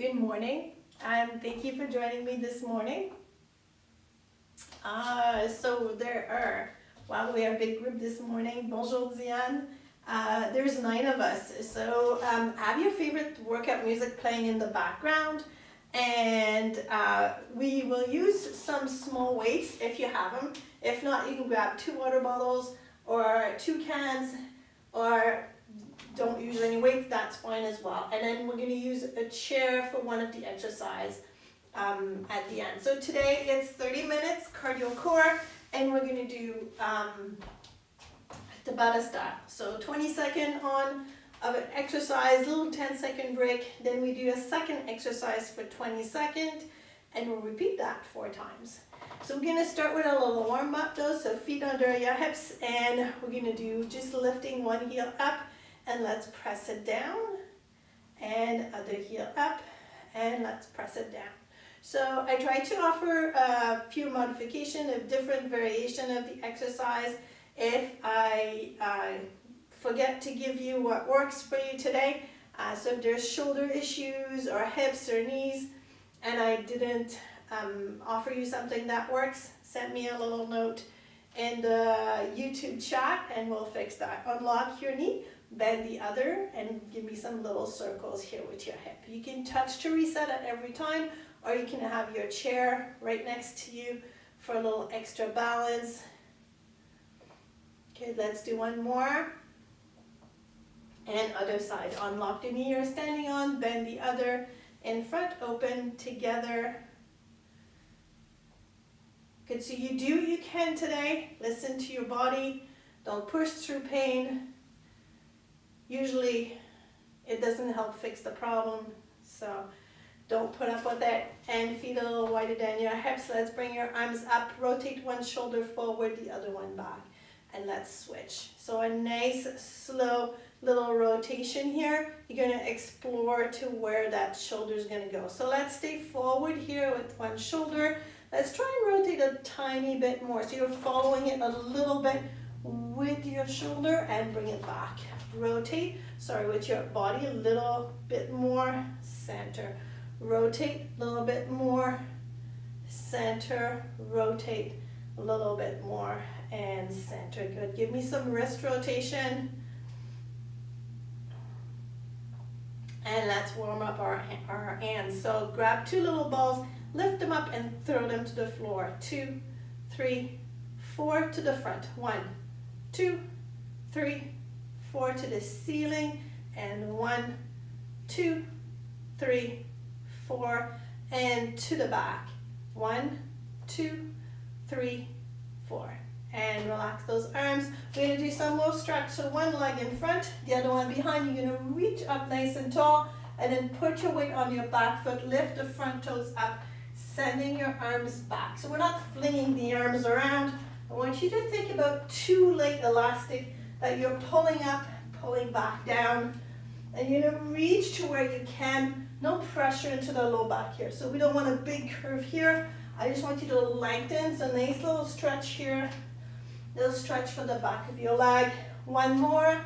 Good morning, and thank you for joining me this morning. Wow, we are a big group this morning. Bonjour, Diane. There's 9 of us. So have your favorite workout music playing in the background, and we will use some small weights if you have them. If not, you can grab 2 water bottles or 2 cans, or don't use any weights, that's fine as well. And then we're going to use a chair for one of the exercise at the end. So today it's 30 minutes cardio core, and we're going to do Tabata style. So 20-second on of an exercise, little 10-second break, then we do a second exercise for 20 seconds, and we'll repeat that 4 times. So we're going to start with a little warm up though, so feet under your hips, and we're going to do just lifting one heel up, and let's press it down, and other heel up, and let's press it down. So I try to offer a few modifications of different variation of the exercise. If I forget to give you what works for you today, so if there's shoulder issues or hips or knees, and I didn't offer you something that works, send me a little note in the YouTube chat and we'll fix that. Unlock your knee, bend the other, and give me some little circles here with your hip. You can touch to reset at every time, or you can have your chair right next to you for a little extra balance. Okay, let's do one more. And other side. Unlock the knee you're standing on, bend the other, in front, open, together. Good, so you do what you can today. Listen to your body. Don't push through pain. Usually it doesn't help fix the problem, so don't put up with it. And feet a little wider than your hips. Let's bring your arms up, rotate one shoulder forward, the other one back, and let's switch. So a nice slow little rotation here. You're going to explore to where that shoulder is going to go. So let's stay forward here with one shoulder. Let's try and rotate a tiny bit more, so you're following it a little bit with your shoulder, and bring it back. Rotate, with your body a little bit more, center, rotate a little bit more, center, rotate a little bit more, and center. Good. Give me some wrist rotation. And let's warm up our hands. So grab 2 little balls, lift them up and throw them to the floor. 2, 3, 4 to the front. 1, 2, 3, 4 to the ceiling, and 1, 2, 3, 4, and to the back. 1, 2, 3, 4. And relax those arms. We're going to do some more stretch. So one leg in front, the other one behind. You're going to reach up nice and tall, and then put your weight on your back foot. Lift the front toes up, sending your arms back. So we're not flinging the arms around. I want you to think about 2 leg elastic that you're pulling up, pulling back down, and you're going to reach to where you can. No pressure into the low back here. So we don't want a big curve here. I just want you to lengthen. So nice little stretch here. Little stretch for the back of your leg. One more.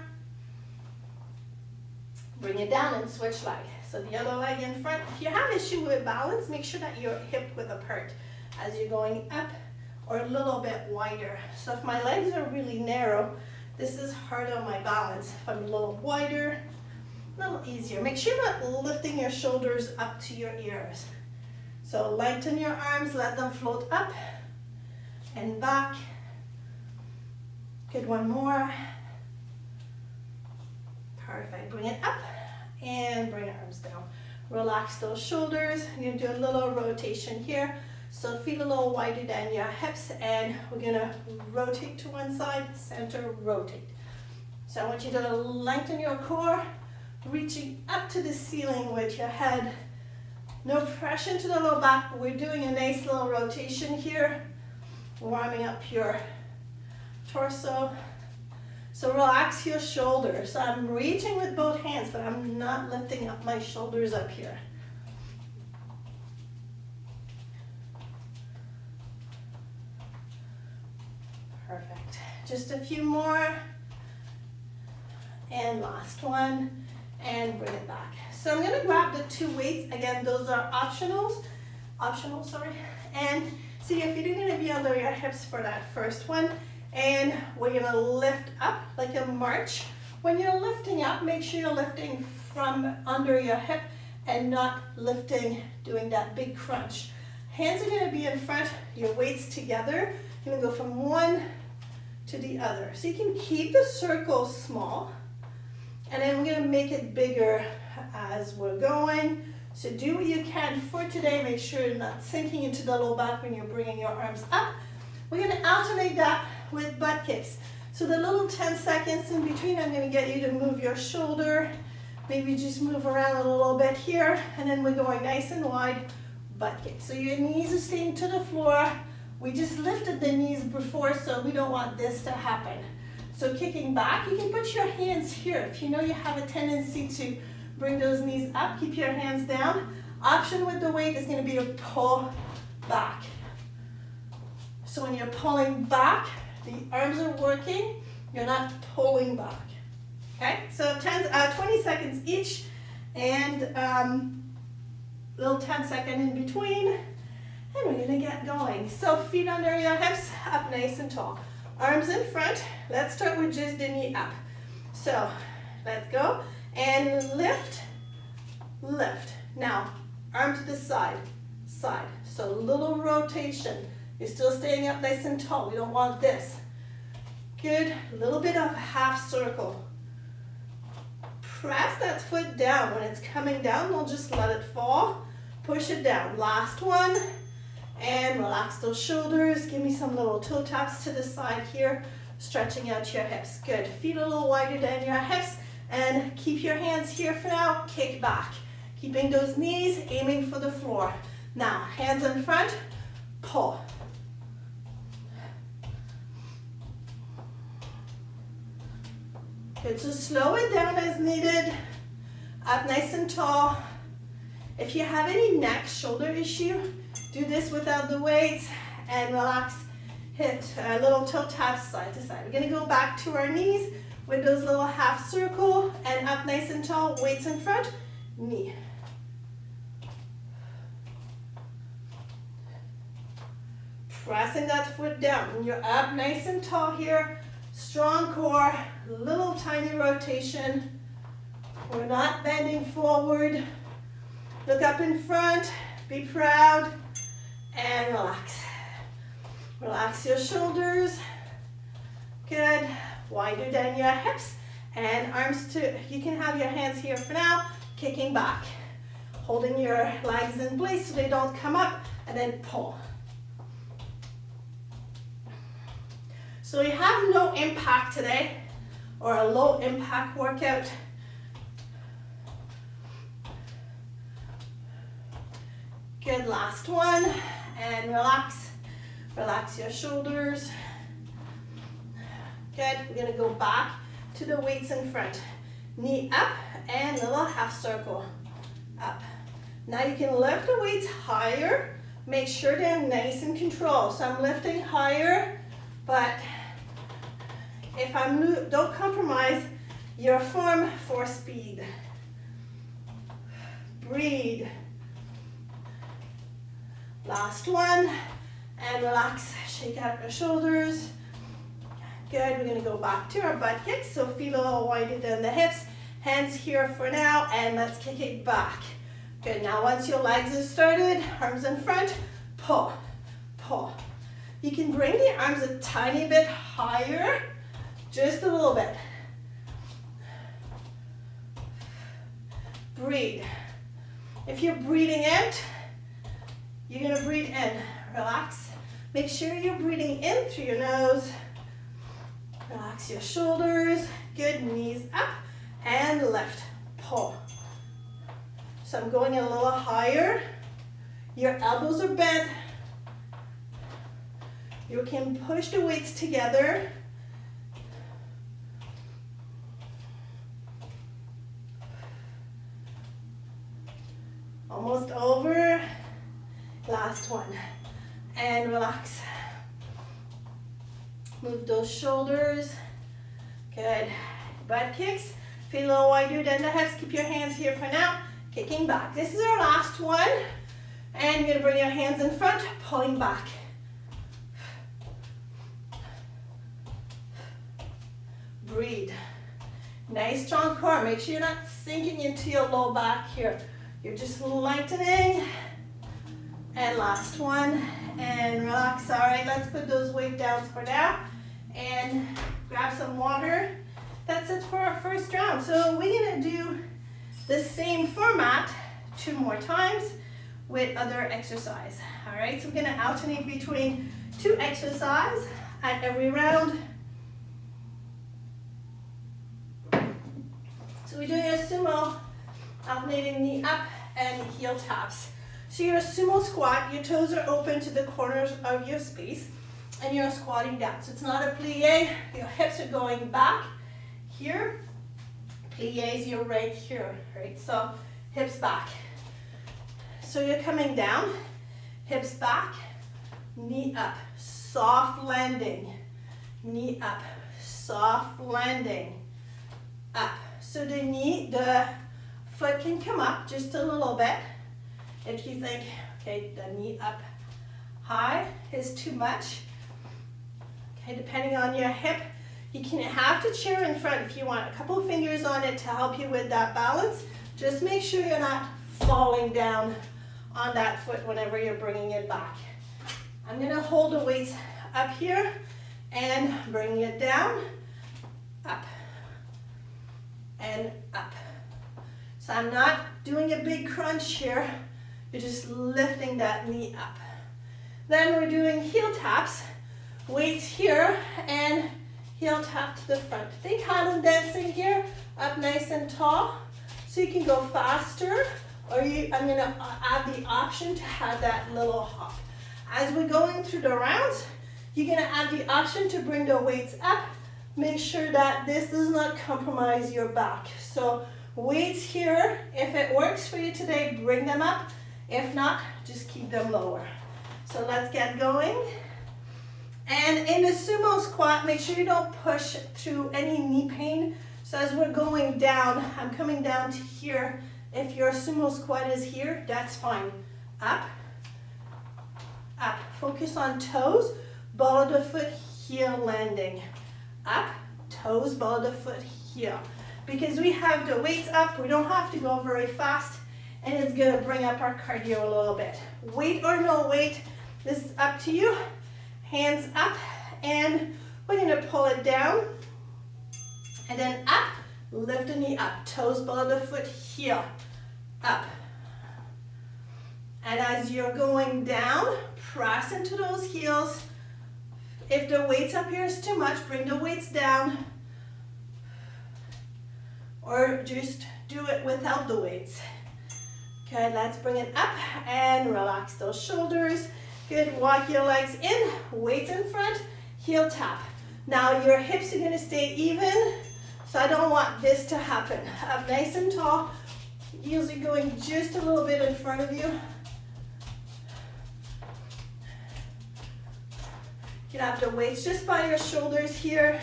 Bring it down and switch leg. So the other leg in front. If you have issue with balance, make sure that your hip width apart as you're going up, or a little bit wider. So if my legs are really narrow, this is hard on my balance. If I'm a little wider, a little easier. Make sure you're not lifting your shoulders up to your ears. So lengthen your arms, let them float up and back. Good, one more. Perfect. Bring it up and bring your arms down. Relax those shoulders. You're going to do a little rotation here. So feet a little wider than your hips, and we're going to rotate to one side, center, rotate. So I want you to lengthen your core, reaching up to the ceiling with your head. No pressure into the low back, but we're doing a nice little rotation here, warming up your torso. So relax your shoulders. So I'm reaching with both hands, but I'm not lifting up my shoulders up here. Perfect. Just a few more. And last one. And bring it back. So I'm gonna grab the two weights. Again, those are optional, sorry. And see if you're gonna be under your hips for that first one. And we're gonna lift up like a march. When you're lifting up, make sure you're lifting from under your hip and not lifting, doing that big crunch. Hands are gonna be in front, your weights together. You're gonna go from one to the other. So you can keep the circle small, and then we're gonna make it bigger as we're going. So do what you can for today. Make sure you're not sinking into the low back when you're bringing your arms up. We're gonna alternate that with butt kicks. So the little 10 seconds in between, I'm gonna get you to move your shoulder, maybe just move around a little bit here, and then we're going nice and wide butt kick. So your knees are staying to the floor. We just lifted the knees before, so we don't want this to happen. So kicking back, you can put your hands here. If you know you have a tendency to bring those knees up, keep your hands down. Option with the weight is gonna be to pull back. So when you're pulling back, the arms are working, you're not pulling back. Okay, so 20 seconds each, and little 10-second in between, and we're gonna get going. So feet under your hips, up nice and tall. Arms in front. Let's start with just the knee up. So let's go, and lift, lift. Now, arm to the side, side. So little rotation. You're still staying up nice and tall. We don't want this. Good, a little bit of half circle. Press that foot down. When it's coming down, we'll just let it fall. Push it down. Last one. And relax those shoulders. Give me some little toe taps to the side here. Stretching out your hips. Good. Feet a little wider than your hips. And keep your hands here for now. Kick back. Keeping those knees, aiming for the floor. Now, hands in front. Pull. Good, so slow it down as needed. Up nice and tall. If you have any neck, shoulder issue, do this without the weights and relax. Hit a little toe taps side to side. We're gonna go back to our knees with those little half circle and up nice and tall, weights in front, knee. Pressing that foot down. You're up nice and tall here. Strong core, little tiny rotation. We're not bending forward. Look up in front, be proud, and relax. Relax your shoulders. Good, wider than your hips, and arms to, you can have your hands here for now, kicking back. Holding your legs in place so they don't come up, and then pull. So we have no impact today, or a low impact workout. Good, last one, and relax. Relax your shoulders. Good, we're gonna go back to the weights in front. Knee up, and little half circle, up. Now you can lift the weights higher. Make sure they're nice and controlled. So I'm lifting higher, but if don't compromise your form for speed. Breathe. Last one, and relax. Shake out your shoulders. Good, we're gonna go back to our butt kicks, so feet a little wider than the hips. Hands here for now, and let's kick it back. Good, now once your legs are started, arms in front, pull, pull. You can bring the arms a tiny bit higher, just a little bit. Breathe. If you're breathing out, you're gonna breathe in. Relax. Make sure you're breathing in through your nose. Relax your shoulders. Good, knees up and lift. Pull. So I'm going a little higher. Your elbows are bent. You can push the weights together. Almost over. Last one. And relax. Move those shoulders. Good. Butt kicks. Feet a little wider than the hips. Keep your hands here for now. kicking back. This is our last one. And you're gonna bring your hands in front, pulling back. Breathe. Nice strong core. Make sure you're not sinking into your low back here. You're just lightening. And last one. And relax. All right, let's put those weight down for now. And grab some water. That's it for our first round. So we're gonna do the same format 2 more times with other exercise. All right, so we're gonna alternate between 2 exercises at every round. So we're doing a sumo, alternating knee up and heel taps. So you're a sumo squat, your toes are open to the corners of your space, and you're squatting down. So it's not a plie, your hips are going back here. Plies, you're right here, right? So hips back. So you're coming down, hips back, knee up, soft landing, knee up, soft landing, up. So the foot can come up just a little bit. If you think, okay, the knee up high is too much. Okay, depending on your hip, you can have the chair in front if you want a couple of fingers on it to help you with that balance. Just make sure you're not falling down on that foot whenever you're bringing it back. I'm gonna hold the weights up here and bring it down, up, and up. So I'm not doing a big crunch here. You're just lifting that knee up. Then we're doing heel taps, weights here, and heel tap to the front. Think Highland dancing here, up nice and tall. So you can go faster, or I'm gonna add the option to have that little hop. As we're going through the rounds, you're gonna add the option to bring the weights up. Make sure that this does not compromise your back. So weights here, if it works for you today, bring them up. If not, just keep them lower. So let's get going. And in the sumo squat, make sure you don't push through any knee pain. So as we're going down, I'm coming down to here. If your sumo squat is here, that's fine. Up, up. Focus on toes, ball of the foot, heel landing. Up, toes, ball of the foot, heel. Because we have the weights up, we don't have to go very fast, and it's gonna bring up our cardio a little bit. Weight or no weight, this is up to you. Hands up, and we're gonna pull it down, and then up, lift the knee up, toes, ball of the foot, heel, up. And as you're going down, press into those heels. If the weights up here is too much, bring the weights down, or just do it without the weights. Okay, let's bring it up and relax those shoulders. Good, walk your legs in, weights in front, heel tap. Now your hips are gonna stay even, so I don't want this to happen. Up nice and tall, heels are going just a little bit in front of you. You can have the weights just by your shoulders here.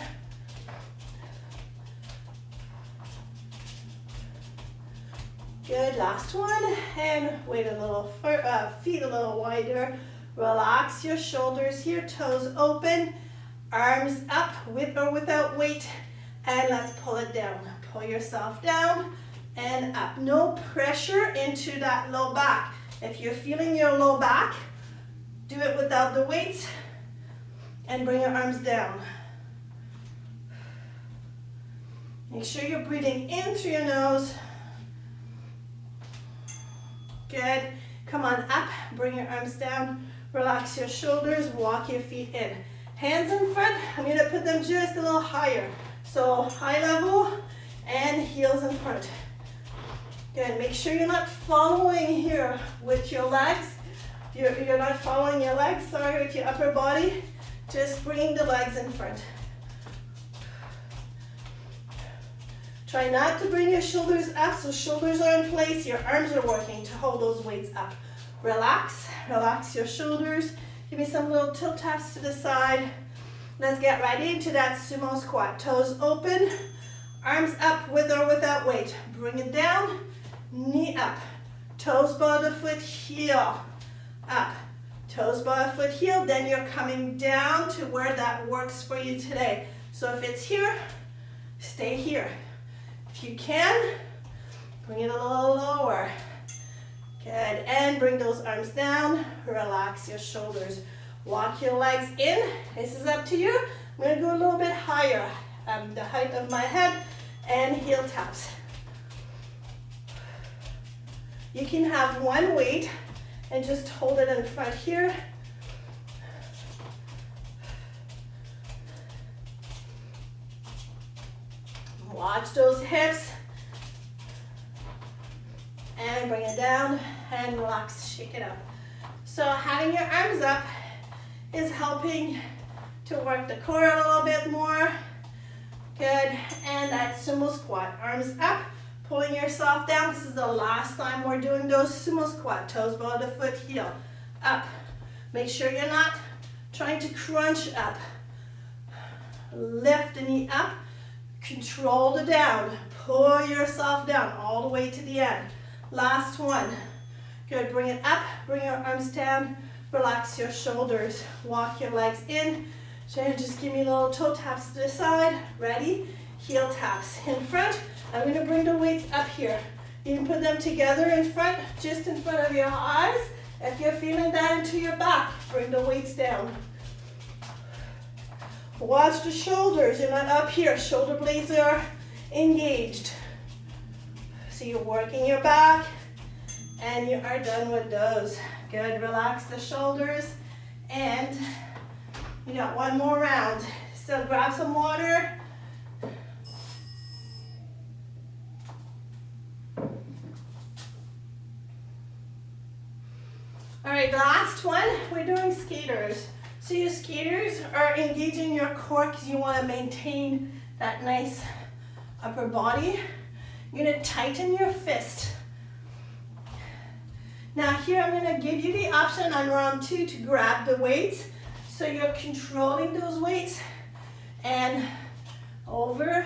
Good, last one, and weight a little, feet a little wider. Relax your shoulders here, toes open, arms up with or without weight, and let's pull it down. Pull yourself down and up. No pressure into that low back. If you're feeling your low back, do it without the weights and bring your arms down. Make sure you're breathing in through your nose. Good. Come on up, bring your arms down. Relax your shoulders, walk your feet in. Hands in front, I'm gonna put them just a little higher. So high level and heels in front. Good, make sure you're not following here with your legs. You're not following your legs, sorry, with your upper body. Just bringing the legs in front. Try not to bring your shoulders up, so shoulders are in place, your arms are working to hold those weights up. Relax, relax your shoulders. Give me some little tilt taps to the side. Let's get right into that sumo squat. Toes open, arms up with or without weight. Bring it down, knee up. Toes by the foot, heel, up. Toes by the foot, heel, then you're coming down to where that works for you today. So if it's here, stay here. If you can, bring it a little lower. Good, and bring those arms down, relax your shoulders. Walk your legs in, this is up to you. I'm gonna go a little bit higher, the height of my head, and heel taps. You can have one weight and just hold it in front here. Watch those hips. And bring it down and relax, shake it up. So having your arms up is helping to work the core a little bit more. Good, and that sumo squat. Arms up, pulling yourself down. This is the last time we're doing those sumo squat. Toes by the foot, heel, up. Make sure you're not trying to crunch up. Lift the knee up, control the down. Pull yourself down all the way to the end. Last one. Good, bring it up, bring your arms down, relax your shoulders, walk your legs in. So just give me little toe taps to the side. Ready? Heel taps in front. I'm gonna bring the weights up here. You can put them together in front, just in front of your eyes. If you're feeling that into your back, bring the weights down. Watch the shoulders, you're not up here. Shoulder blades are engaged. So you're working your back, and you are done with those. Good, relax the shoulders, and you got one more round. So grab some water. All right, the last one, we're doing skaters. So your skaters are engaging your core because you want to maintain that nice upper body. You're gonna tighten your fist. Now here I'm gonna give you the option on round 2 to grab the weights. So you're controlling those weights and over.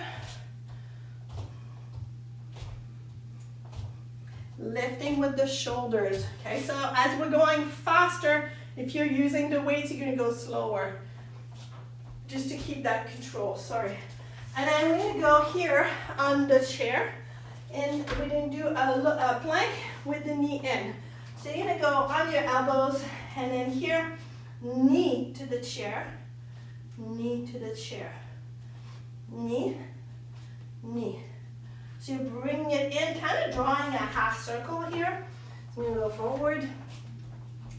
Lifting with the shoulders. Okay, so as we're going faster, if you're using the weights, you're gonna go slower. Just to keep that control, sorry. And I'm gonna go here on the chair. And we're going to do a plank with the knee in. So you're going to go on your elbows, and then here, knee to the chair, knee to the chair, knee, knee. So you bring it in, kind of drawing a half circle here. So you're going to go forward.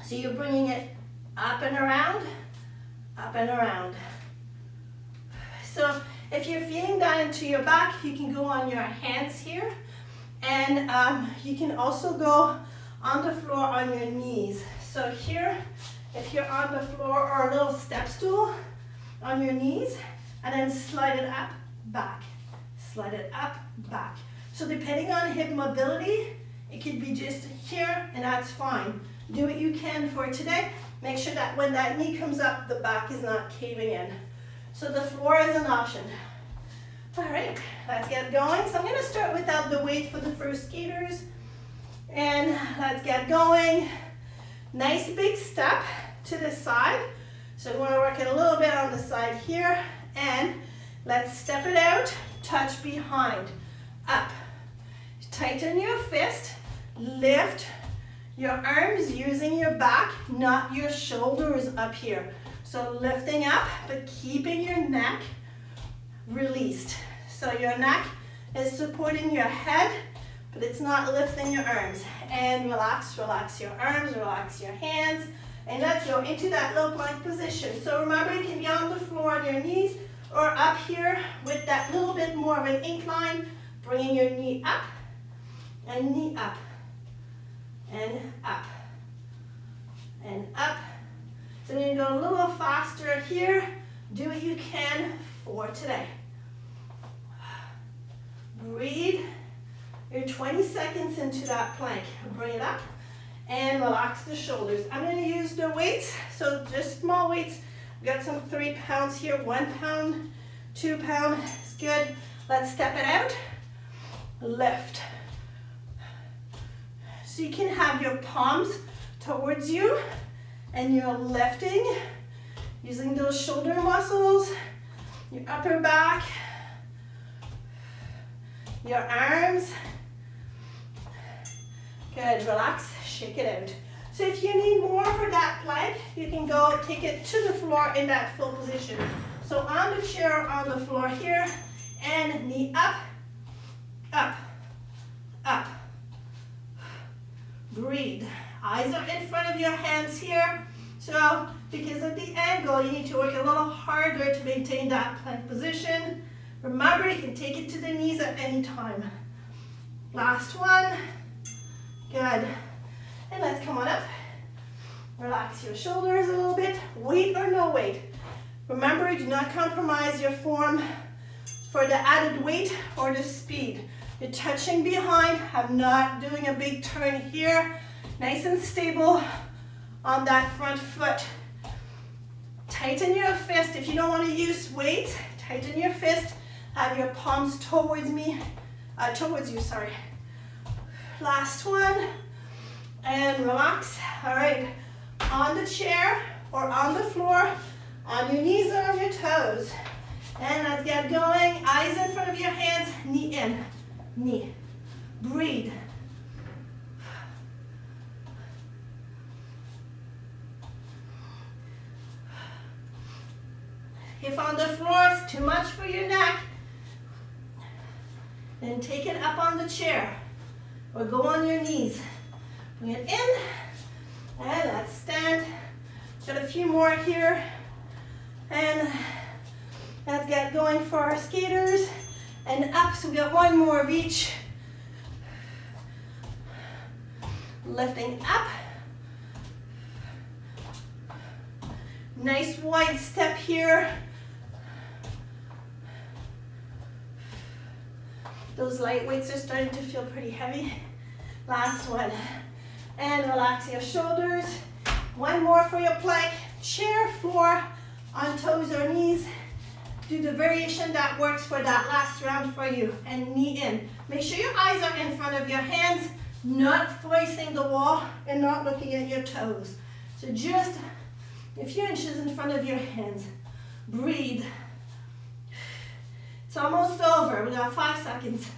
So you're bringing it up and around, up and around. So if you're feeling that into your back, you can go on your hands here, and you can also go on the floor on your knees. So here, if you're on the floor or a little step stool, on your knees, and then slide it up, back, slide it up, back. So depending on hip mobility, it could be just here, and that's fine. Do what you can for today. Make sure that when that knee comes up, the back is not caving in. So the floor is an option. All right, let's get going. So I'm gonna start without the weight for the first skaters. And let's get going. Nice big step to the side. So we wanna work it a little bit on the side here. And let's step it out, touch behind, up. Tighten your fist, lift your arms using your back, not your shoulders up here. So lifting up, but keeping your neck released. So your neck is supporting your head, but it's not lifting your arms. And relax, relax your arms, relax your hands, and let's go into that low plank position. So remember, you can be on the floor on your knees or up here with that little bit more of an incline, bringing your knee up and knee up and up and up. So we're gonna go a little faster here. Do what you can for today. Breathe. You're 20 seconds into that plank. Bring it up and relax the shoulders. I'm gonna use the weights, so just small weights. I've got some 3 pounds here, 1 pound, 2 pound, it's good. Let's step it out. Lift, So you can have your palms towards you and you're lifting, using those shoulder muscles, your upper back, your arms. Good, relax, shake it out. So if you need more for that plank, you can go take it to the floor in that full position. So on the chair, on the floor here, and knee up, up, up. Breathe. Eyes are in front of your hands here. So because of the angle, you need to work a little harder to maintain that plank position. Remember, you can take it to the knees at any time. Last one. Good. And let's come on up. Relax your shoulders a little bit. Weight or no weight. Remember, do not compromise your form for the added weight or the speed. You're touching behind. I'm not doing a big turn here. Nice and stable on that front foot. Tighten your fist. If you don't want to use weights, tighten your fist. Have your palms towards you, sorry. Last one. And relax. All right. On the chair or on the floor, on your knees or on your toes. And let's get going. Eyes in front of your hands, knee in, knee. Breathe. If on the floor it's too much for your neck, then take it up on the chair or go on your knees. Bring it in, and let's stand. Got a few more here, and let's get going for our skaters and up. So we got one more of each. Lifting up. Nice wide step here. Those light weights are starting to feel pretty heavy. Last one. And relax your shoulders. One more for your plank. Chair, floor, on toes or knees. Do the variation that works for that last round for you. And knee in. Make sure your eyes are in front of your hands, not facing the wall and not looking at your toes. So just a few inches in front of your hands. Breathe. It's almost over. We got 5 seconds.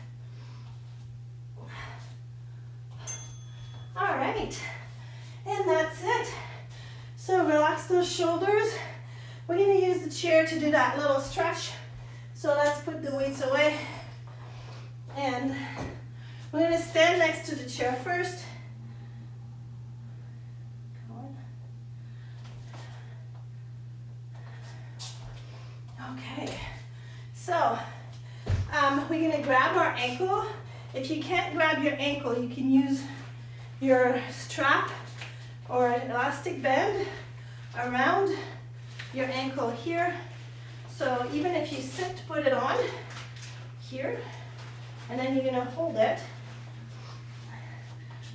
All right. And that's it. So relax those shoulders. We're going to use the chair to do that little stretch. So let's put the weights away. And we're going to stand next to the chair first. Okay. So we're going to grab our ankle. If you can't grab your ankle, you can use your strap or an elastic band around your ankle here. So even if you sit, put it on here, and then you're going to hold it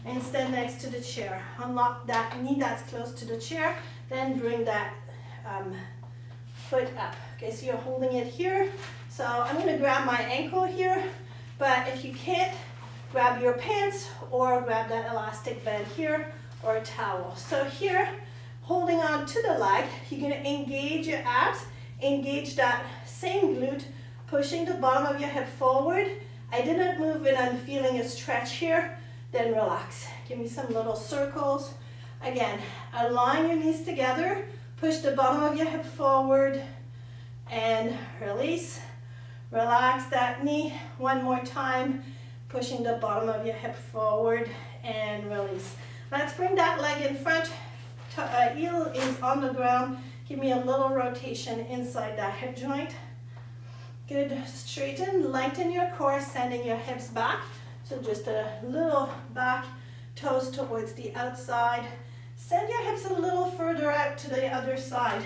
and stand next to the chair. Unlock that knee that's close to the chair, then bring that foot up. Okay, so you're holding it here. So I'm going to grab my ankle here, but if you can't, grab your pants or grab that elastic band here or a towel. So here, holding on to the leg, you're going to engage your abs, engage that same glute, pushing the bottom of your head forward. I didn't move and I'm feeling a stretch here. Then relax. Give me some little circles. Again, align your knees together, push the bottom of your hip forward, and release. Relax that knee one more time, pushing the bottom of your hip forward and release. Let's bring that leg in front. Heel is on the ground. Give me a little rotation inside that hip joint. Good. Straighten, lengthen your core, sending your hips back. So just a little back, toes towards the outside. Send your hips a little further out to the other side.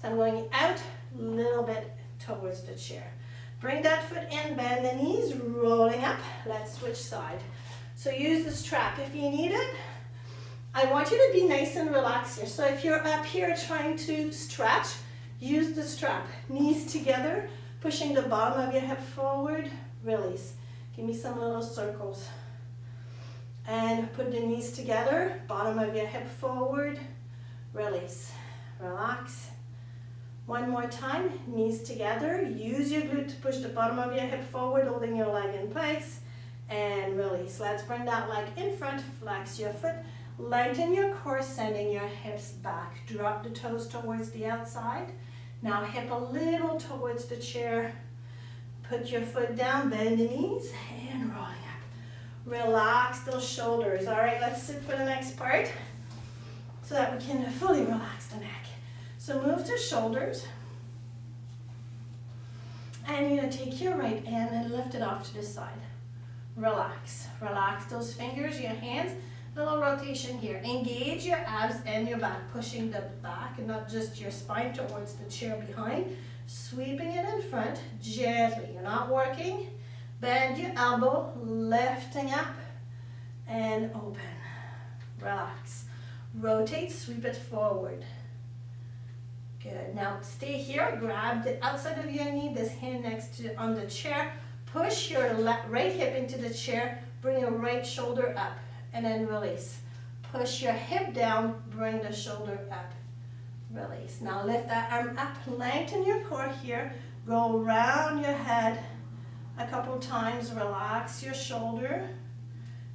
So I'm going out a little bit towards the chair. Bring that foot in, bend the knees, rolling up. Let's switch side. So use the strap if you need it. I want you to be nice and relaxed here. So if you're up here trying to stretch, use the strap. Knees together, pushing the bottom of your hip forward, release. Give me some little circles. And put the knees together, bottom of your hip forward, release, relax. One more time, knees together, use your glute to push the bottom of your hip forward, holding your leg in place, and release. Let's bring that leg in front, flex your foot, lengthen your core, sending your hips back. Drop the toes towards the outside. Now hip a little towards the chair. Put your foot down, bend the knees, and rolling up. Relax those shoulders. All right, let's sit for the next part so that we can fully relax the neck. So move to shoulders. And you're going to take your right hand and lift it off to the side. Relax. Relax those fingers, your hands. Little rotation here. Engage your abs and your back, pushing the back and not just your spine towards the chair behind. Sweeping it in front, gently. You're not working. Bend your elbow, lifting up and open. Relax. Rotate, sweep it forward. Good. Now stay here. Grab the outside of your knee, this hand next to on the chair. Push your right hip into the chair. Bring your right shoulder up and then release. Push your hip down. Bring the shoulder up. Release. Now lift that arm up. Lengthen your core here. Go around your head a couple times. Relax your shoulder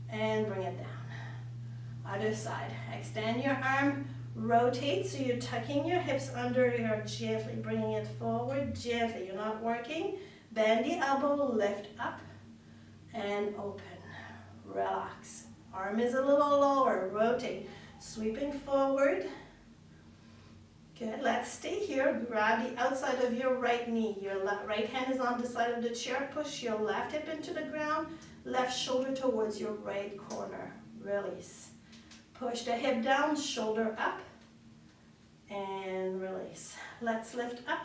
and bring it down. Other side. Extend your arm. Rotate, so you're tucking your hips under, you're gently bringing it forward, gently, you're not working. Bend the elbow, lift up and open. Relax. Arm is a little lower, rotate. Sweeping forward. Good, let's stay here. Grab the outside of your right knee. Your right hand is on the side of the chair. Push your left hip into the ground, left shoulder towards your right corner. Release. Push the hip down, shoulder up, and release. Let's lift up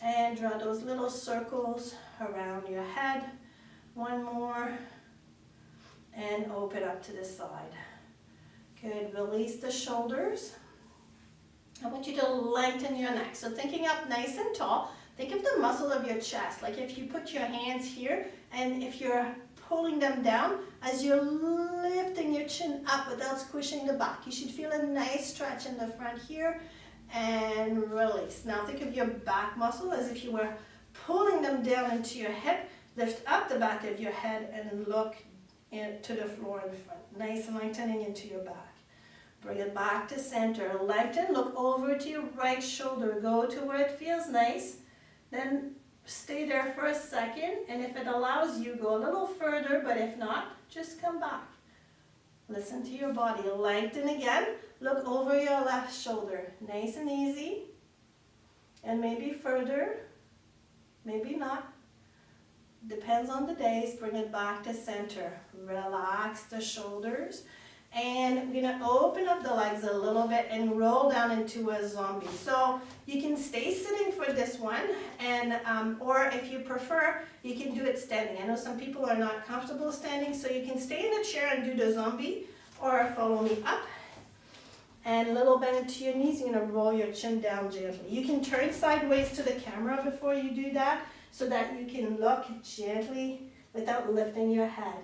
and draw those little circles around your head. One more, and open up to the side. Good, release the shoulders. I want you to lengthen your neck. So thinking up nice and tall, think of the muscle of your chest. Like if you put your hands here, and if you're pulling them down, as you're lifting your chin up without squishing the back. You should feel a nice stretch in the front here and release. Now think of your back muscle as if you were pulling them down into your hip. Lift up the back of your head and look to the floor in front. Nice and lengthening into your back. Bring it back to center. Lengthen, look over to your right shoulder. Go to where it feels nice. Then stay there for a second, and if it allows you, go a little further, but if not, just come back. Listen to your body. Lengthen again. Look over your left shoulder. Nice and easy. And maybe further, maybe not. Depends on the days. Bring it back to center. Relax the shoulders. And we're going to open up the legs a little bit and roll down into a zombie. So you can stay sitting for this one, and or if you prefer, you can do it standing. I know some people are not comfortable standing, so you can stay in a chair and do the zombie, or follow me up. And a little bend into your knees. You're going to roll your chin down gently. You can turn sideways to the camera before you do that, so that you can look gently without lifting your head.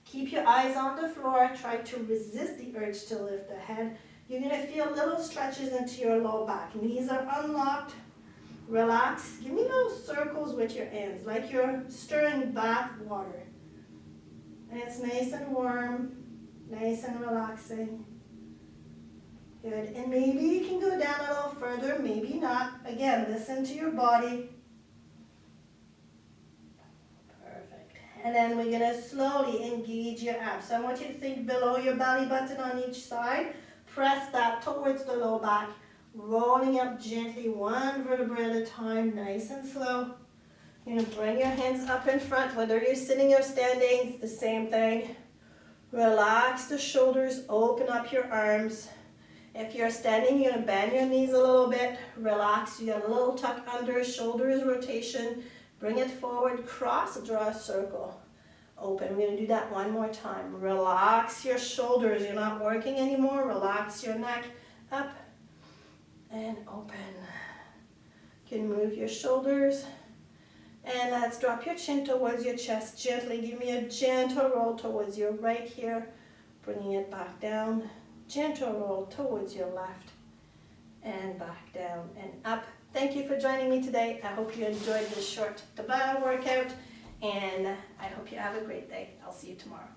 Keep your eyes on the floor. Try to resist the urge to lift the head. You're going to feel little stretches into your low back. Knees are unlocked. Relax. Give me those circles with your hands, like you're stirring bath water. And it's nice and warm, nice and relaxing. Good. And maybe you can go down a little further, maybe not. Again, listen to your body. And then we're going to slowly engage your abs. So I want you to think below your belly button on each side. Press that towards the low back. Rolling up gently, one vertebra at a time, nice and slow. You're going to bring your hands up in front, whether you're sitting or standing, it's the same thing. Relax the shoulders, open up your arms. If you're standing, you're going to bend your knees a little bit. Relax, you got a little tuck under, shoulders rotation. Bring it forward, cross, draw a circle. Open. We're going to do that one more time. Relax your shoulders. You're not working anymore. Relax your neck. Up and open. You can move your shoulders. And let's drop your chin towards your chest gently. Give me a gentle roll towards your right here. bringing it back down, gentle roll towards your left, and back down and up. Thank you for joining me today. I hope you enjoyed this short Tabata workout, and I hope you have a great day. I'll see you tomorrow.